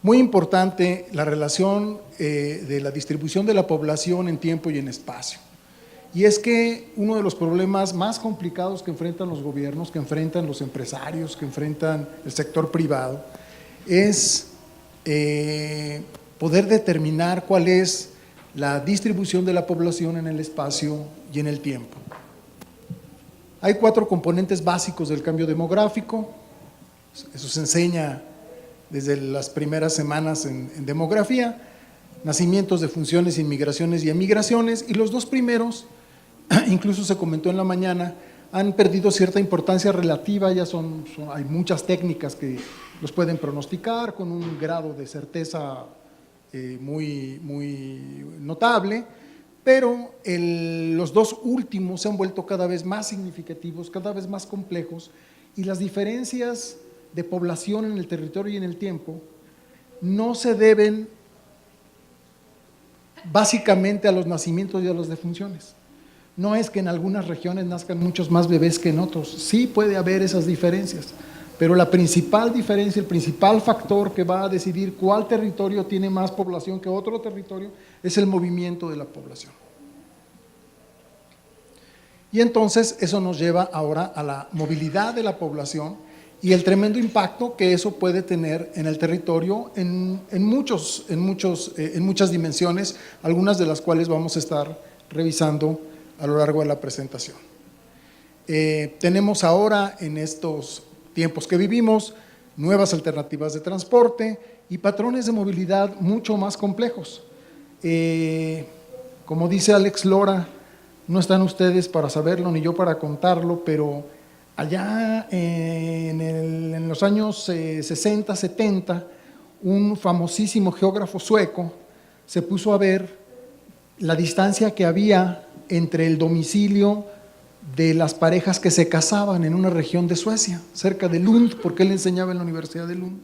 Muy importante la relación de la distribución de la población en tiempo y en espacio. Y es que uno de los problemas más complicados que enfrentan los gobiernos, que enfrentan los empresarios, que enfrentan el sector privado, es poder determinar cuál es la distribución de la población en el espacio y en el tiempo. Hay 4 componentes básicos del cambio demográfico. Eso se enseña desde las primeras semanas en demografía: nacimientos, defunciones, inmigraciones y emigraciones. Y los 2 primeros, incluso se comentó en la mañana, han perdido cierta importancia relativa. Ya hay muchas técnicas que los pueden pronosticar con un grado de certeza muy notable, pero los 2 últimos se han vuelto cada vez más significativos, cada vez más complejos, y las diferencias de población en el territorio y en el tiempo no se deben básicamente a los nacimientos y a las defunciones. No es que en algunas regiones nazcan muchos más bebés que en otros, sí puede haber esas diferencias, pero la principal diferencia, el principal factor que va a decidir cuál territorio tiene más población que otro territorio es el movimiento de la población. Y entonces eso nos lleva ahora a la movilidad de la población y el tremendo impacto que eso puede tener en el territorio en muchas dimensiones, algunas de las cuales vamos a estar revisando a lo largo de la presentación. Tenemos ahora, en estos tiempos que vivimos, nuevas alternativas de transporte y patrones de movilidad mucho más complejos. Como dice Alex Lora, no están ustedes para saberlo ni yo para contarlo, pero allá en los años 60, 70, un famosísimo geógrafo sueco se puso a ver la distancia que había entre el domicilio de las parejas que se casaban en una región de Suecia, cerca de Lund, porque él enseñaba en la Universidad de Lund.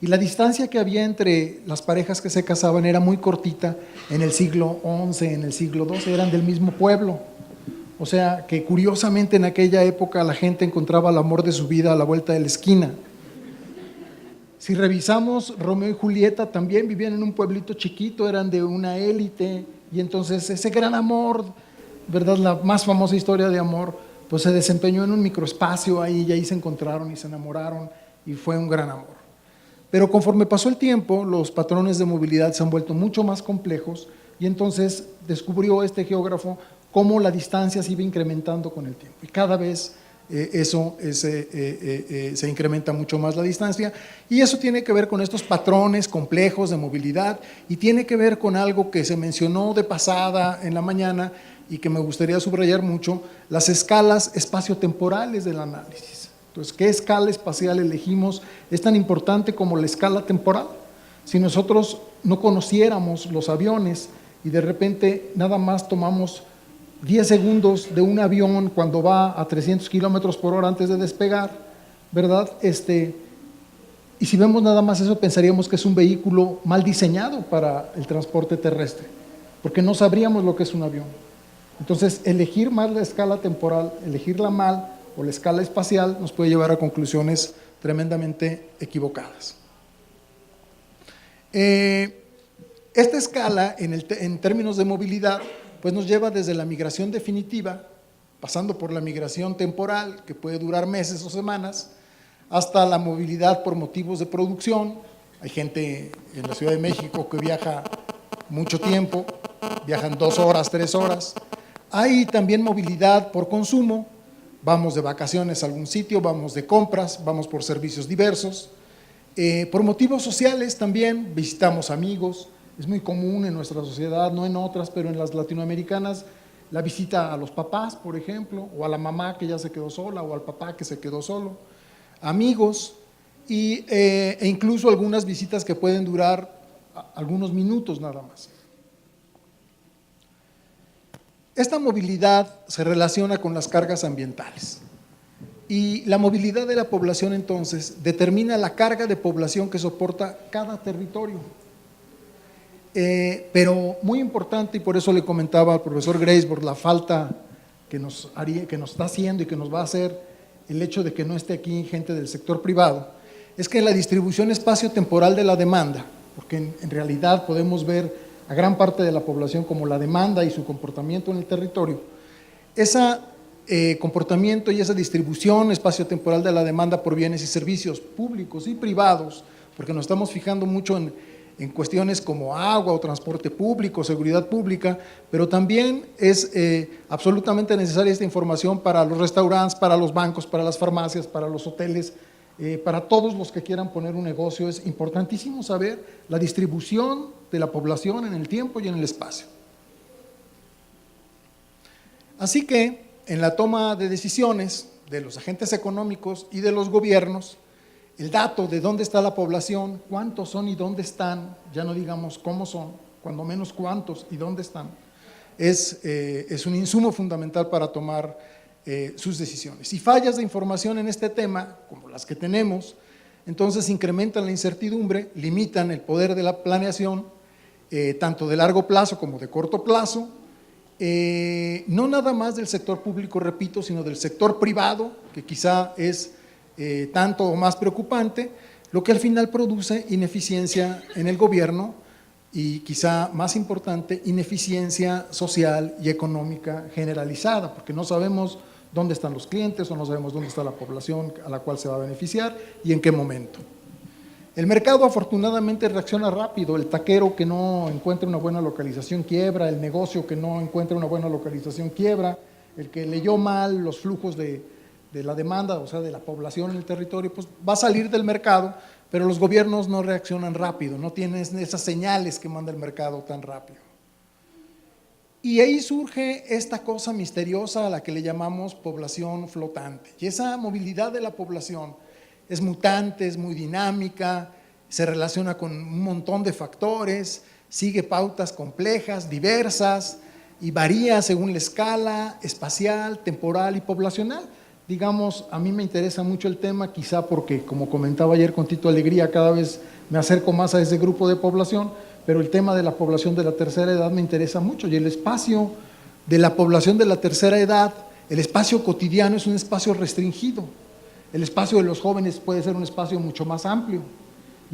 Y la distancia que había entre las parejas que se casaban era muy cortita en el siglo XI, en el siglo XII, eran del mismo pueblo. O sea, que curiosamente en aquella época la gente encontraba el amor de su vida a la vuelta de la esquina. Si revisamos, Romeo y Julieta también vivían en un pueblito chiquito, eran de una élite y entonces ese gran amor, ¿verdad? La más famosa historia de amor, pues se desempeñó en un microespacio ahí, y ahí se encontraron y se enamoraron, y fue un gran amor. Pero conforme pasó el tiempo, los patrones de movilidad se han vuelto mucho más complejos, y entonces descubrió este geógrafo cómo la distancia se iba incrementando con el tiempo, y cada vez se incrementa mucho más la distancia, y eso tiene que ver con estos patrones complejos de movilidad, y tiene que ver con algo que se mencionó de pasada en la mañana y que me gustaría subrayar mucho: las escalas espaciotemporales del análisis. Entonces, ¿qué escala espacial elegimos? Es tan importante como la escala temporal. Si nosotros no conociéramos los aviones y de repente nada más tomamos 10 segundos de un avión cuando va a 300 kilómetros por hora antes de despegar, ¿verdad? Y si vemos nada más eso, pensaríamos que es un vehículo mal diseñado para el transporte terrestre, porque no sabríamos lo que es un avión. Entonces, elegir mal la escala temporal, elegirla mal, o la escala espacial, nos puede llevar a conclusiones tremendamente equivocadas. Esta escala, en términos de movilidad, pues nos lleva desde la migración definitiva, pasando por la migración temporal, que puede durar meses o semanas, hasta la movilidad por motivos de producción. Hay gente en la Ciudad de México que viaja mucho tiempo, viajan 2 horas, 3 horas. Hay también movilidad por consumo, vamos de vacaciones a algún sitio, vamos de compras, vamos por servicios diversos. Por motivos sociales también, visitamos amigos. Es muy común en nuestra sociedad, no en otras, pero en las latinoamericanas, la visita a los papás, por ejemplo, o a la mamá que ya se quedó sola, o al papá que se quedó solo, amigos, e incluso algunas visitas que pueden durar algunos minutos nada más. Esta movilidad se relaciona con las cargas ambientales, y la movilidad de la población entonces determina la carga de población que soporta cada territorio. Pero muy importante, y por eso le comentaba al profesor Grace la falta que nos está haciendo y que nos va a hacer el hecho de que no esté aquí gente del sector privado, es que la distribución espacio-temporal de la demanda, porque en realidad podemos ver a gran parte de la población como la demanda y su comportamiento en el territorio, ese comportamiento y esa distribución espacio-temporal de la demanda por bienes y servicios públicos y privados, porque nos estamos fijando mucho en cuestiones como agua o transporte público, seguridad pública, pero también es absolutamente necesaria esta información para los restaurantes, para los bancos, para las farmacias, para los hoteles, para todos los que quieran poner un negocio. Es importantísimo saber la distribución de la población en el tiempo y en el espacio. Así que en la toma de decisiones de los agentes económicos y de los gobiernos, el dato de dónde está la población, cuántos son y dónde están, ya no digamos cómo son, cuando menos cuántos y dónde están, es un insumo fundamental para tomar sus decisiones. Si fallas de información en este tema, como las que tenemos, entonces incrementan la incertidumbre, limitan el poder de la planeación, tanto de largo plazo como de corto plazo, no nada más del sector público, repito, sino del sector privado, que quizá es tanto o más preocupante, lo que al final produce ineficiencia en el gobierno y quizá más importante, ineficiencia social y económica generalizada, porque no sabemos dónde están los clientes o no sabemos dónde está la población a la cual se va a beneficiar y en qué momento. El mercado afortunadamente reacciona rápido. El taquero que no encuentra una buena localización quiebra, el negocio que no encuentra una buena localización quiebra, el que leyó mal los flujos de la demanda, o sea, de la población en el territorio, pues va a salir del mercado, pero los gobiernos no reaccionan rápido, no tienen esas señales que manda el mercado tan rápido. Y ahí surge esta cosa misteriosa a la que le llamamos población flotante. Y esa movilidad de la población es mutante, es muy dinámica, se relaciona con un montón de factores, sigue pautas complejas, diversas, y varía según la escala espacial, temporal y poblacional. Digamos, a mí me interesa mucho el tema, quizá porque, como comentaba ayer con Tito Alegría, cada vez me acerco más a ese grupo de población, pero el tema de la población de la tercera edad me interesa mucho, y el espacio de la población de la tercera edad, el espacio cotidiano es un espacio restringido, el espacio de los jóvenes puede ser un espacio mucho más amplio,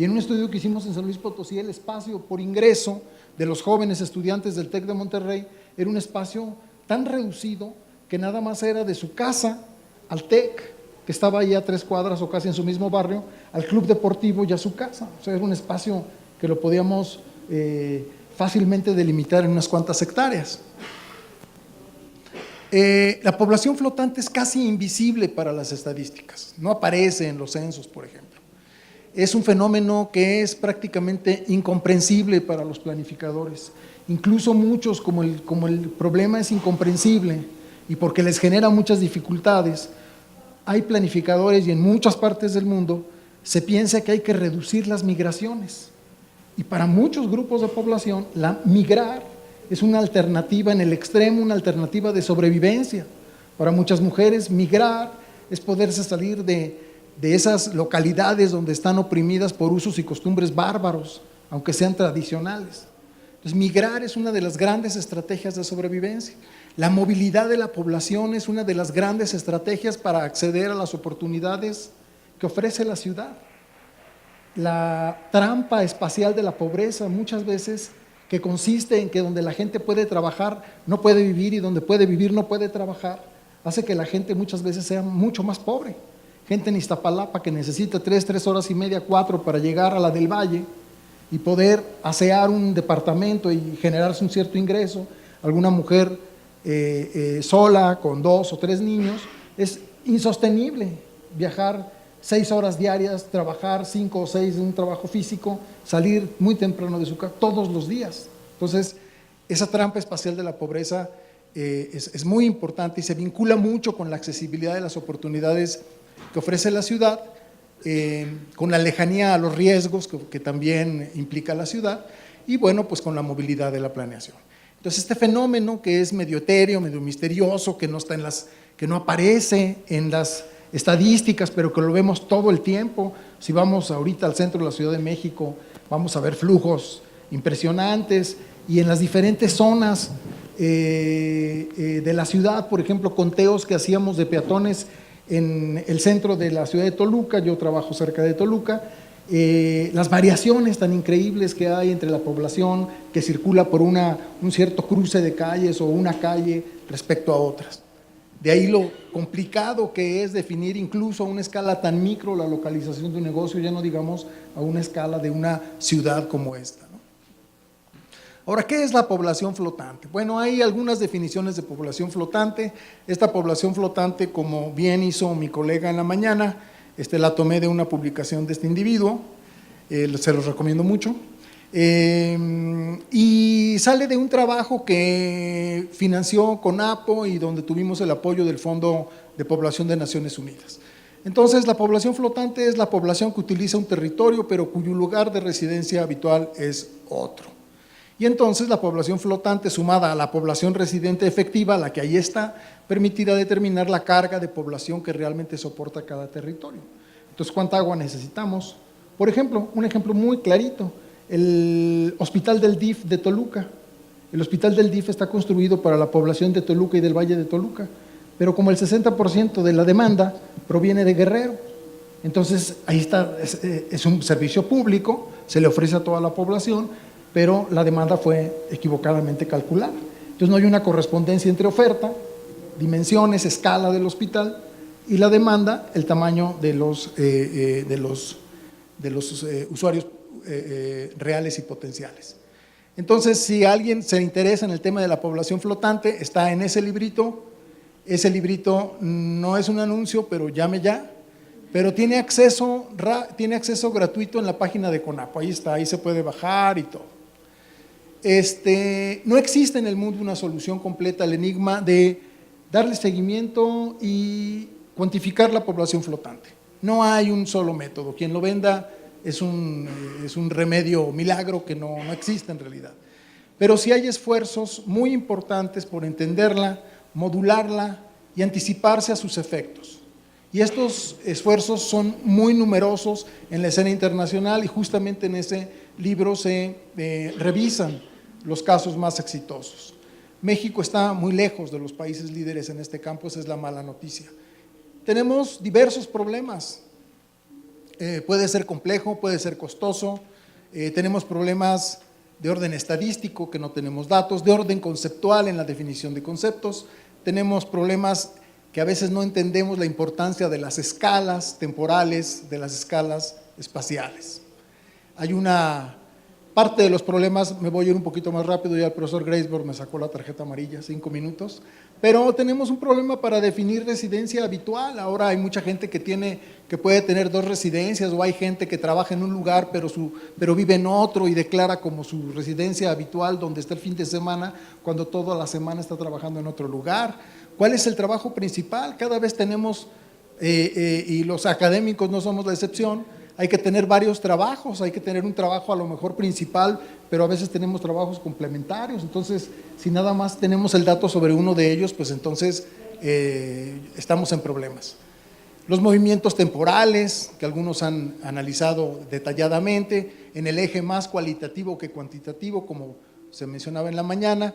Y en un estudio que hicimos en San Luis Potosí, el espacio por ingreso de los jóvenes estudiantes del TEC de Monterrey era un espacio tan reducido que nada más era de su casa al TEC, que estaba ahí a 3 cuadras o casi en su mismo barrio, al club deportivo y a su casa. O sea, era un espacio que lo podíamos fácilmente delimitar en unas cuantas hectáreas. La población flotante es casi invisible para las estadísticas, no aparece en los censos, por ejemplo. Es un fenómeno que es prácticamente incomprensible para los planificadores. Incluso muchos, como el problema es incomprensible y porque les genera muchas dificultades, hay planificadores y en muchas partes del mundo se piensa que hay que reducir las migraciones. Y para muchos grupos de población, migrar es una alternativa en el extremo, una alternativa de sobrevivencia. Para muchas mujeres, migrar es poderse salir de esas localidades donde están oprimidas por usos y costumbres bárbaros, aunque sean tradicionales. Entonces, migrar es una de las grandes estrategias de sobrevivencia. La movilidad de la población es una de las grandes estrategias para acceder a las oportunidades que ofrece la ciudad. La trampa espacial de la pobreza muchas veces, que consiste en que donde la gente puede trabajar no puede vivir y donde puede vivir no puede trabajar, hace que la gente muchas veces sea mucho más pobre. Gente en Iztapalapa que necesita 3 horas y media, 4 para llegar a la del Valle y poder asear un departamento y generarse un cierto ingreso. Alguna mujer sola con 2 o 3 niños, es insostenible viajar 6 horas diarias, trabajar 5 o 6 en un trabajo físico, salir muy temprano de su casa todos los días. Entonces, esa trampa espacial de la pobreza es muy importante y se vincula mucho con la accesibilidad de las oportunidades que ofrece la ciudad, con la lejanía a los riesgos que también implica la ciudad y bueno, pues con la movilidad de la planeación. Entonces, este fenómeno que es medio etéreo, medio misterioso, que no aparece en las estadísticas, pero que lo vemos todo el tiempo. Si vamos ahorita al centro de la Ciudad de México, vamos a ver flujos impresionantes y en las diferentes zonas de la ciudad, por ejemplo, conteos que hacíamos de peatones en el centro de la ciudad de Toluca, yo trabajo cerca de Toluca, las variaciones tan increíbles que hay entre la población que circula por un cierto cruce de calles o una calle respecto a otras. De ahí lo complicado que es definir incluso a una escala tan micro la localización de un negocio, ya no digamos a una escala de una ciudad como esta, ¿no? Ahora, ¿qué es la población flotante? Bueno, hay algunas definiciones de población flotante. Esta población flotante, como bien hizo mi colega en la mañana, la tomé de una publicación de este individuo, se los recomiendo mucho. Y sale de un trabajo que financió CONAPO y donde tuvimos el apoyo del Fondo de Población de Naciones Unidas. Entonces, la población flotante es la población que utiliza un territorio pero cuyo lugar de residencia habitual es otro. Y entonces la población flotante sumada a la población residente efectiva, la que ahí está, permitirá determinar la carga de población que realmente soporta cada territorio. Entonces, ¿cuánta agua necesitamos? Por ejemplo, un ejemplo muy clarito, el Hospital del DIF de Toluca. El Hospital del DIF está construido para la población de Toluca y del Valle de Toluca, pero como el 60% de la demanda proviene de Guerrero, entonces ahí está, es un servicio público, se le ofrece a toda la población, pero la demanda fue equivocadamente calculada. Entonces no hay una correspondencia entre oferta, dimensiones, escala del hospital y la demanda, el tamaño de los usuarios reales y potenciales. Entonces, si alguien se interesa en el tema de la población flotante, está en ese librito. Ese librito no es un anuncio, pero llame ya. Pero tiene acceso gratuito en la página de CONAPO. Ahí está, ahí se puede bajar y todo. No existe en el mundo una solución completa al enigma de darle seguimiento y cuantificar la población flotante. No hay un solo método. Quien lo venda es un remedio milagro que no existe en realidad. Pero sí hay esfuerzos muy importantes por entenderla, modularla y anticiparse a sus efectos. Y estos esfuerzos son muy numerosos en la escena internacional y justamente en ese libro se revisan los casos más exitosos. México está muy lejos de los países líderes en este campo, esa es la mala noticia. Tenemos diversos problemas. puede ser complejo, puede ser costoso, tenemos problemas de orden estadístico, que no tenemos datos, de orden conceptual en la definición de conceptos, tenemos problemas que a veces no entendemos la importancia de las escalas temporales, de las escalas espaciales. Hay una parte de los problemas, me voy a ir un poquito más rápido, ya el profesor Graceborg me sacó la tarjeta amarilla, 5 minutos, pero tenemos un problema para definir residencia habitual. Ahora hay mucha gente que puede tener 2 residencias, o hay gente que trabaja en un lugar pero vive en otro y declara como su residencia habitual donde está el fin de semana, cuando toda la semana está trabajando en otro lugar. ¿Cuál es el trabajo principal? Cada vez tenemos, y los académicos no somos la excepción, hay que tener varios trabajos, hay que tener un trabajo a lo mejor principal, pero a veces tenemos trabajos complementarios. Entonces, si nada más tenemos el dato sobre uno de ellos, pues entonces estamos en problemas. Los movimientos temporales, que algunos han analizado detalladamente, en el eje más cualitativo que cuantitativo, como se mencionaba en la mañana,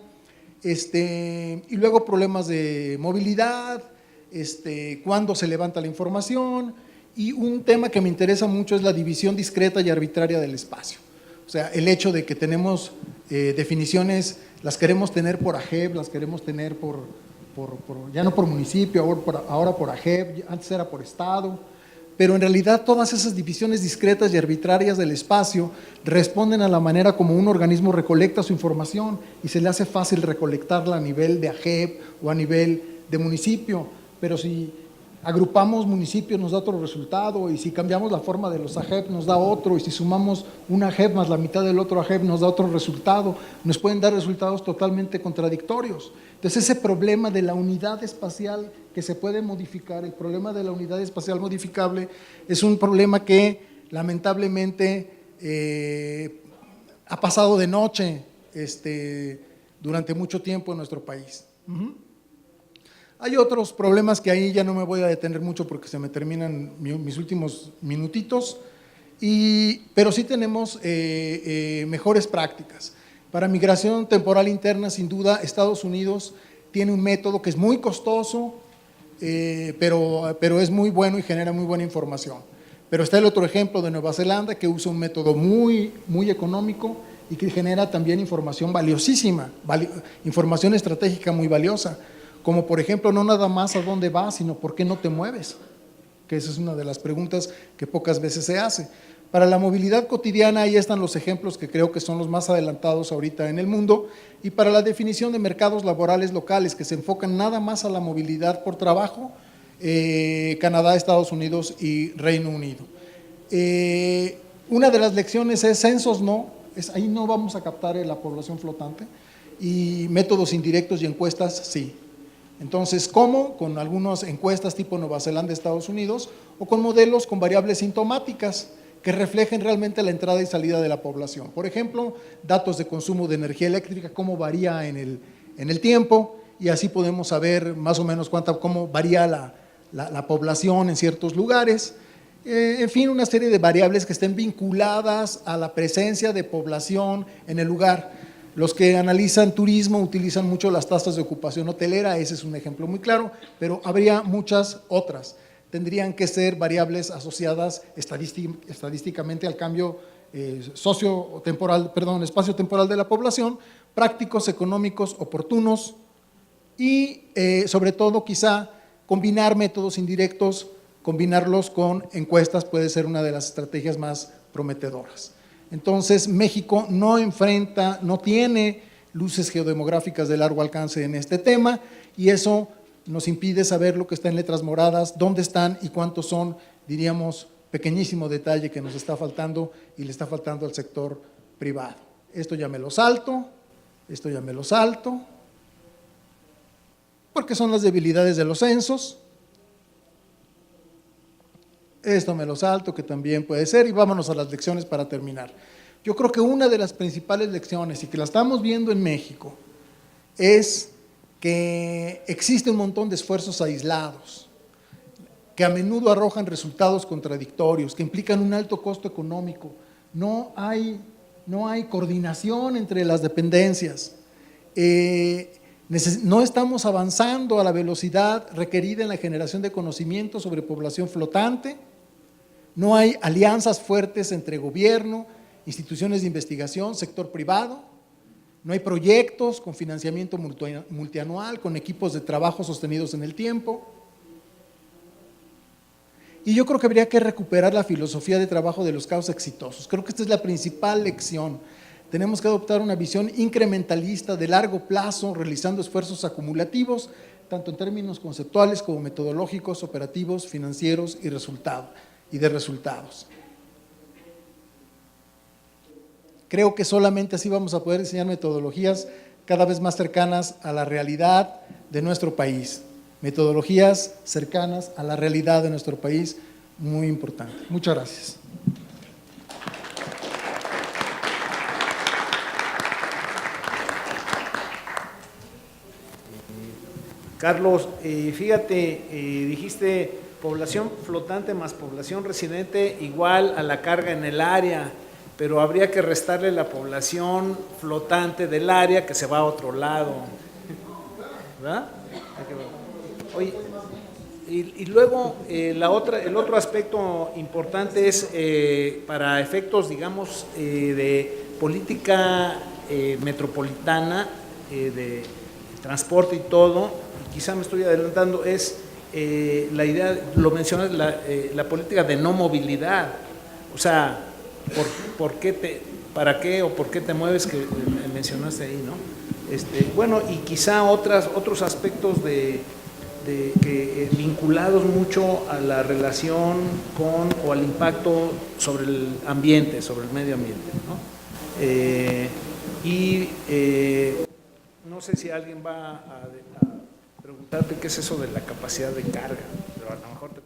y luego problemas de movilidad, cuándo se levanta la información. Y un tema que me interesa mucho es la división discreta y arbitraria del espacio. O sea, el hecho de que tenemos definiciones, las queremos tener por AGEB, las queremos tener ya no por municipio, ahora por AGEB, antes era por estado, pero en realidad todas esas divisiones discretas y arbitrarias del espacio responden a la manera como un organismo recolecta su información y se le hace fácil recolectarla a nivel de AGEB o a nivel de municipio, pero si agrupamos municipios nos da otro resultado, y si cambiamos la forma de los AGEB nos da otro, y si sumamos un AGEB más la mitad del otro AGEB nos da otro resultado, nos pueden dar resultados totalmente contradictorios. Entonces ese problema de la unidad espacial que se puede modificar, el problema de la unidad espacial modificable, es un problema que lamentablemente ha pasado de noche durante mucho tiempo en nuestro país. Hay otros problemas que ahí ya no me voy a detener mucho porque se me terminan mis últimos minutitos, pero sí tenemos mejores prácticas. Para migración temporal interna, sin duda, Estados Unidos tiene un método que es muy costoso, pero es muy bueno y genera muy buena información. Pero está el otro ejemplo de Nueva Zelanda, que usa un método muy económico y que genera también información valiosísima, información estratégica muy valiosa. Como por ejemplo, no nada más a dónde vas, sino por qué no te mueves, que esa es una de las preguntas que pocas veces se hace. Para la movilidad cotidiana, ahí están los ejemplos que creo que son los más adelantados ahorita en el mundo, y para la definición de mercados laborales locales, que se enfocan nada más a la movilidad por trabajo, Canadá, Estados Unidos y Reino Unido. Una de las lecciones es censos ahí no vamos a captar la población flotante, y métodos indirectos y encuestas sí. Entonces, ¿cómo? Con algunas encuestas tipo Nueva Zelanda, Estados Unidos, o con modelos con variables sintomáticas que reflejen realmente la entrada y salida de la población. Por ejemplo, datos de consumo de energía eléctrica, cómo varía en el tiempo, y así podemos saber más o menos cómo varía la población en ciertos lugares. En fin, una serie de variables que estén vinculadas a la presencia de población en el lugar. Los que analizan turismo utilizan mucho las tasas de ocupación hotelera, ese es un ejemplo muy claro, pero habría muchas otras. Tendrían que ser variables asociadas estadísticamente al cambio espacio-temporal de la población, prácticos, económicos, oportunos, y sobre todo quizá combinar métodos indirectos, combinarlos con encuestas puede ser una de las estrategias más prometedoras. Entonces, México no tiene luces geodemográficas de largo alcance en este tema, y eso nos impide saber lo que está en letras moradas, dónde están y cuántos son, diríamos, pequeñísimo detalle que nos está faltando y le está faltando al sector privado. Esto ya me lo salto, porque son las debilidades de los censos. Esto me lo salto, que también puede ser, y vámonos a las lecciones para terminar. Yo creo que una de las principales lecciones, y que la estamos viendo en México, es que existe un montón de esfuerzos aislados, que a menudo arrojan resultados contradictorios, que implican un alto costo económico. No hay coordinación entre las dependencias. No estamos avanzando a la velocidad requerida en la generación de conocimiento sobre población flotante. No hay alianzas fuertes entre gobierno, instituciones de investigación, sector privado. No hay proyectos con financiamiento multianual, con equipos de trabajo sostenidos en el tiempo. Y yo creo que habría que recuperar la filosofía de trabajo de los casos exitosos. Creo que esta es la principal lección. Tenemos que adoptar una visión incrementalista de largo plazo, realizando esfuerzos acumulativos, tanto en términos conceptuales como metodológicos, operativos, financieros y de resultados. Creo que solamente así vamos a poder diseñar metodologías cada vez más cercanas a la realidad de nuestro país. Metodologías cercanas a la realidad de nuestro país, muy importante. Muchas gracias.
Carlos, fíjate, dijiste población flotante más población residente igual a la carga en el área, pero habría que restarle la población flotante del área que se va a otro lado, ¿verdad? Oye, y luego el otro aspecto importante es para efectos, digamos, de política metropolitana, de transporte y todo, y quizá me estoy adelantando, es la idea, lo mencionas, la política de no movilidad. O sea, ¿para qué o por qué te mueves, que mencionaste ahí, ¿no? Bueno, y quizá otros aspectos vinculados mucho a la relación con o al impacto sobre el ambiente, sobre el medio ambiente, ¿no? No sé si alguien va a preguntarte qué es eso de la capacidad de carga, pero a lo mejor te